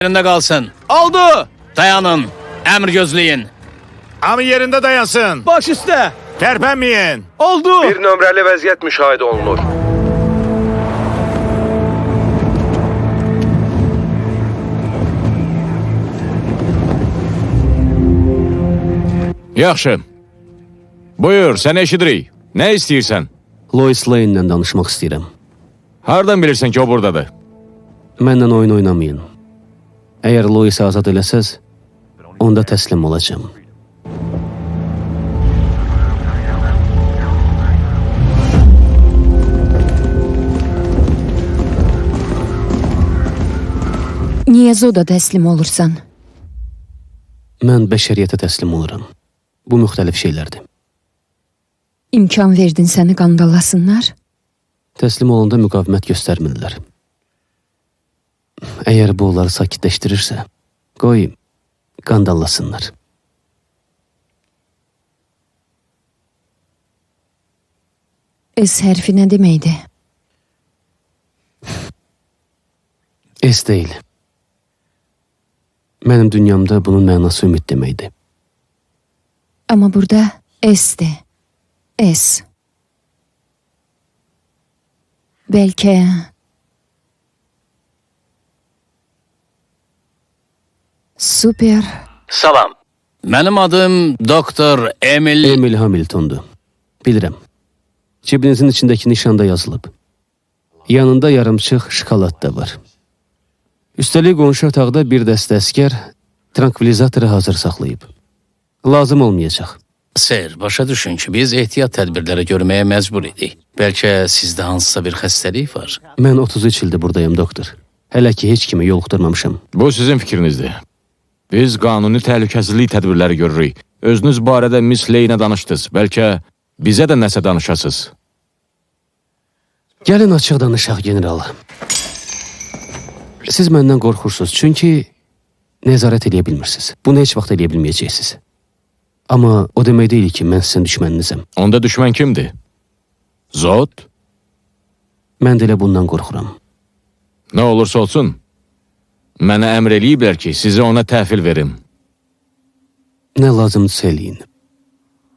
Yerinde kalsın. Oldu. Dayanın. Emir gözleyin. Hamı yerində dayansın. Baş üstə. Tərpənməyin. Oldu. Bir nömrəli vəziyyət müşahidə olunur. Yaxşı. Buyur, sən eşidirik. Nə istəyirsən? Lois Lane'lə danışmaq istəyirəm. Hardan bilirsən ki, o buradadır? Mənlə oyun oynamayın. Əgər Lois'i azad eləsəz, onda təslim olacağım. Niyə Zoda təslim olursan? Mən bəşəriyyətə təslim oluram. Bu müxtəlif şeylərdir. İmkan verdin səni qandalasınlar? Təslim olanda müqavimət göstərmirlər. Əgər bu onları sakitləşdirirsə, qoy qandallasınlar. S hərfi nə deməkdir? Es deyil. Mənim dünyamda bunun mənası ümid deməkdir. Amma burada S'dir. S. Bəlkə... Super. Salam. Mənim adım Doktor Emil... Emil Hamilton'dur. Bilirəm. Cibinizin içindəki nişanda yazılıb. Yanında yarımçıq şokolad da var. Üstəlik qonşu otaqda bir dəstə əskər trankvilizatoru hazır saxlayıb. Lazım olmayacaq. Sir, başa düşün ki, biz ehtiyat tədbirləri görməyə məcbur idik. Bəlkə sizdə hansısa bir xəstəlik var. Mən 33 ildir buradayım, doktor. Hələ ki, heç kimi yoluxdurmamışam. Bu sizin fikrinizdir. Biz qanuni təhlükəsizlik tədbirləri görürük. Özünüz barədə Miss Lane'ə danışdınız. Bəlkə bizə də nəsə danışasınız. Gəlin açıq danışaq, general. Siz məndən qorxursunuz, çünki nəzarət edə bilmirsiniz. Bunu heç vaxt edə bilməyəcəksiniz. Amma o demək deyil ki, mən sizin düşməninizəm. Onda düşmən kimdir? Zod? Mən də elə bundan qorxuram. Nə olursa olsun, mənə əmr eləyiblər ki, sizi ona təhvil verim. Nə lazımdırsa eləyin.